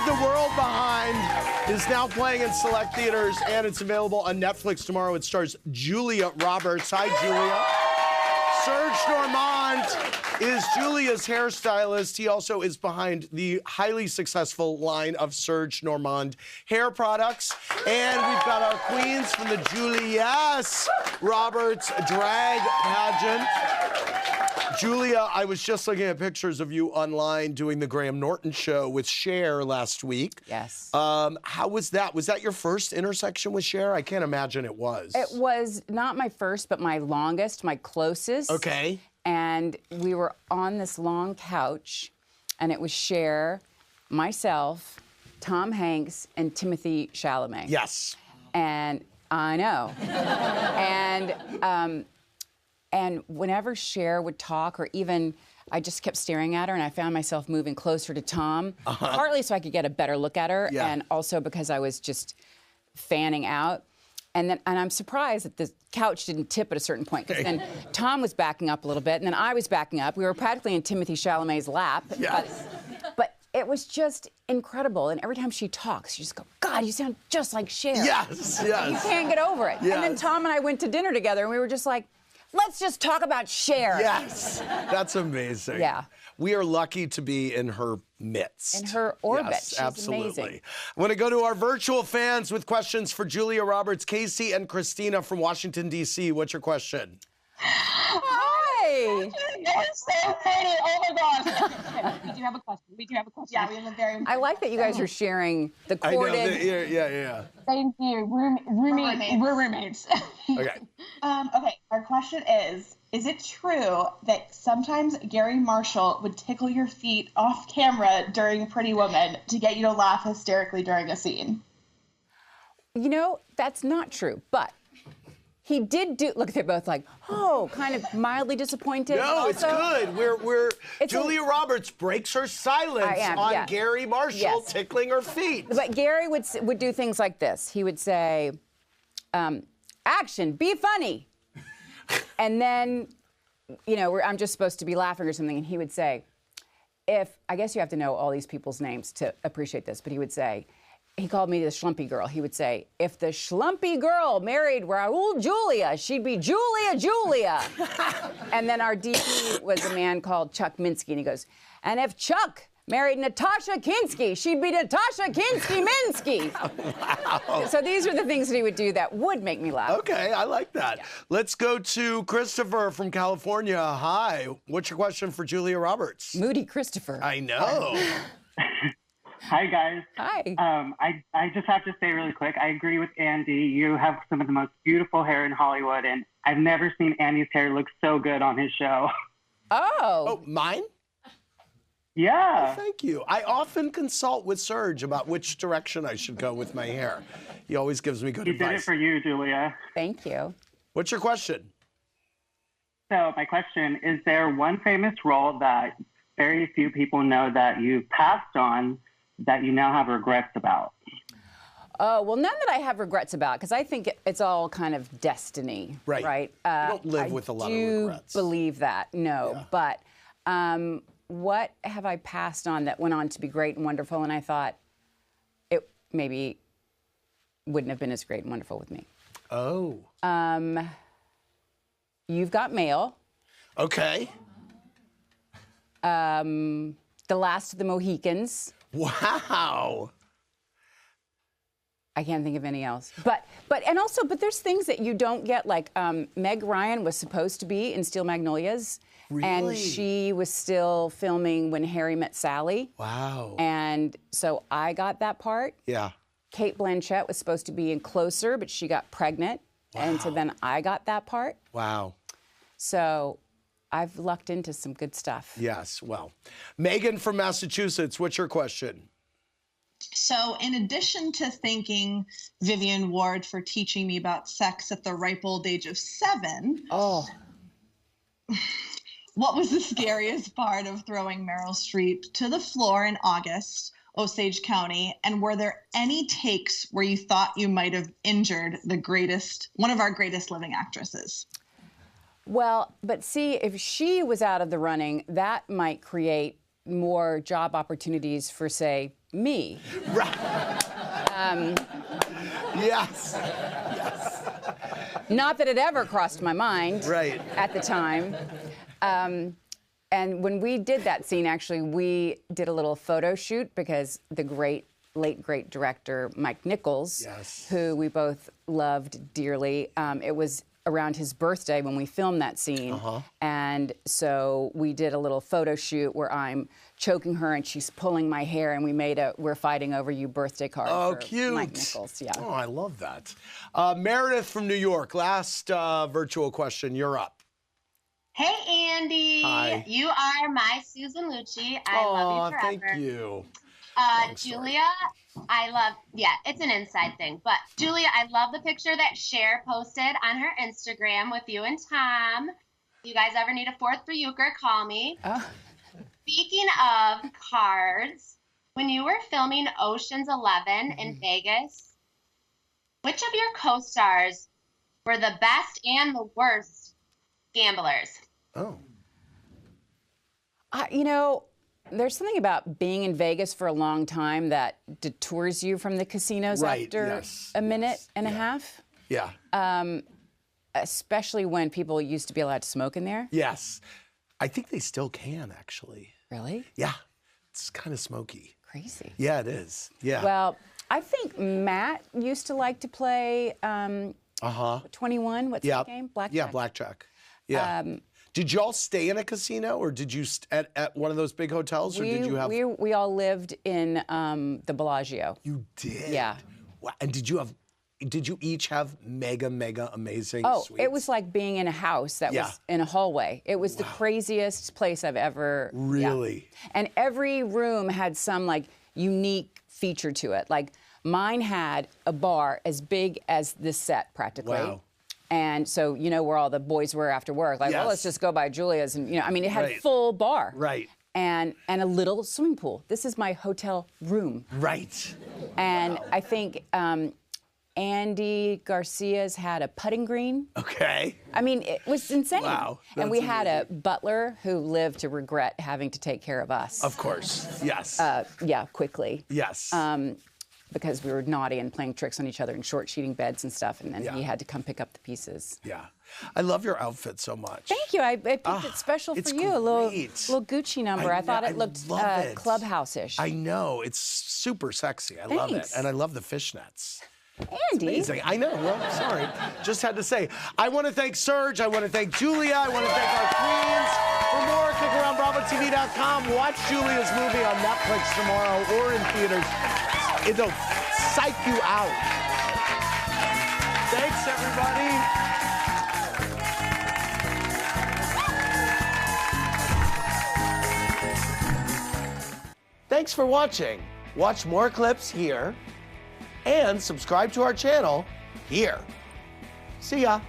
the World Behind is now playing in select theaters, and it's available on Netflix tomorrow. It stars Julia Roberts. Hi, Julia. Serge Normand is Julia's hairstylist. He also is behind the highly successful line of Serge Normand hair products. And we've got our queens from the Julia Roberts drag pageant. Julia, I was just looking at pictures of you online doing the Graham Norton Show with Cher last week. Yes. How was that? Was that your first intersection with Cher? I can't imagine it was. It was not my first, but my longest, my closest. Okay. And we were on this long couch, and it was Cher, myself, Tom Hanks, and Timothée Chalamet. Yes. And I know. And whenever Cher would talk, or even I just kept staring at her, and I found myself moving closer to Tom, partly so I could get a better look at her, and also because I was just fanning out. And I'm surprised that the couch didn't tip at a certain point, because then Tom was backing up a little bit, and then I was backing up. We were practically in Timothée Chalamet's lap. Yes. But it was just incredible. And every time she talks, you just go, God, you sound just like Cher. Yes, yes. You can't get over it. Yes. And then Tom and I went to dinner together, and we were just like, let's just talk about Cher. Yes, that's amazing. Yeah. We are lucky to be in her midst. In her orbit. Yes, She's absolutely. amazing. I want to go to our virtual fans with questions for Julia Roberts, Casey, and Christina from Washington, D.C. What's your question? Hi. You're so pretty. Oh my gosh. We do have a question. Yeah, we have a very. I like that you guys are sharing the corded. I know. Yeah. Thank you. We're roommates. Okay. Okay. Our question is it true that sometimes Garry Marshall would tickle your feet off camera during Pretty Woman to get you to laugh hysterically during a scene? You know, that's not true, but he did do. Look, they're both like, oh, kind of mildly disappointed. No, it's good. Julia Roberts breaks her silence on Garry Marshall tickling her feet. But Garry would do things like this. He would say, action, be funny. And then, you know, I'm just supposed to be laughing or something, and he would say, I guess you have to know all these people's names to appreciate this, but he would say, he called me the schlumpy girl. He would say, if the schlumpy girl married Raul Julia, she'd be Julia. And then our DP was a man called Chuck Minsky, and he goes, and if Chuck married Natasha Kinski, she'd be Natasha Kinski-Minsky. Wow. So these are the things that he would do that would make me laugh. Okay, I like that. Yeah. Let's go to Christopher from California. Hi. What's your question for Julia Roberts? Moody Christopher. I know. Hi, guys. Hi. I just have to say really quick, I agree with Andy. You have some of the most beautiful hair in Hollywood, and I've never seen Andy's hair look so good on his show. Oh, mine? Yeah. Oh, thank you. I often consult with Serge about which direction I should go with my hair. He always gives me good advice. He did it for you, Julia. Thank you. What's your question? So my question, is there one famous role that very few people know that you passed on that you now have regrets about? Oh, well, none that I have regrets about, because I think it's all kind of destiny. Right. You don't live with a lot of regrets. I do believe that, no. Yeah. But what have I passed on that went on to be great and wonderful, and I thought it maybe wouldn't have been as great and wonderful with me? Oh. You've Got Mail. Okay. The Last of the Mohicans. Wow. I can't think of any else. But there's things that you don't get, like Meg Ryan was supposed to be in Steel Magnolias. Really? And she was still filming When Harry Met Sally. Wow. And so I got that part. Yeah. Kate Blanchett was supposed to be in Closer, but she got pregnant. Wow. And so then I got that part. Wow. So I've lucked into some good stuff. Yes, well. Megan from Massachusetts, what's your question? So in addition to thanking Vivian Ward for teaching me about sex at the ripe old age of 7, what was the scariest part of throwing Meryl Streep to the floor in August, Osage County? And were there any takes where you thought you might have injured one of our greatest living actresses? Well, but see, if she was out of the running, that might create more job opportunities for, say, me. Yes. Not that it ever crossed my mind at the time. And when we did that scene, actually, we did a little photo shoot because the late great director, Mike Nichols, who we both loved dearly, it was around his birthday when we filmed that scene. And so we did a little photo shoot where I'm choking her and she's pulling my hair, and we're fighting over you birthday card for cute. Mike Nichols. Yeah. Oh, I love that. Meredith from New York, last virtual question. You're up. Hey, Andy. Hi. You are my Susan Lucci. I love you forever. Thank you. Julia, it's an inside thing, but Julia, I love the picture that Cher posted on her Instagram with you and Tom. If you guys ever need a fourth for euchre, call me. Speaking of cards, when you were filming Ocean's 11 in Vegas, which of your co-stars were the best and the worst gamblers? There's something about being in Vegas for a long time that detours you from the casinos after a minute and a half. Yeah. Especially when people used to be allowed to smoke in there. Yes. I think they still can, actually. Really? Yeah. It's kind of smoky. Crazy. Yeah, it is. Yeah. Well, I think Matt used to like to play 21. What's his game? Blackjack. Yeah, blackjack. Yeah. Did y'all stay in a casino, or did you at one of those big hotels, or did you have? We all lived in the Bellagio. You did. Yeah. Wow. And did you each have mega amazing suites? It was like being in a house that was in a hallway. It was the craziest place I've ever. Really. Yeah. And every room had some like unique feature to it. Like mine had a bar as big as this set practically. Wow. And so, where all the boys were after work. Like, well, let's just go by Julia's. And, it had a full bar. Right. And a little swimming pool. This is my hotel room. Right. And I think Andy Garcia's had a putting green. Okay. I mean, it was insane. Wow. And we had a butler who lived to regret having to take care of us. Of course. Yes. Quickly. Yes. Because we were naughty and playing tricks on each other and short-sheeting beds and stuff, and then he had to come pick up the pieces. Yeah. I love your outfit so much. Thank you. I picked it special for you. A little Gucci number. I thought it looked clubhouse-ish. I know. It's super sexy. I love it. And I love the fishnets. Andy. It's amazing. I know. Well, sorry. Just had to say. I want to thank Serge. I want to thank Julia. I want to thank our queens. For more, click around BravoTV.com. Watch Julia's movie on Netflix tomorrow or in theaters. It'll psych you out. Thanks, everybody. Thanks for watching. Watch more clips here and subscribe to our channel here. See ya.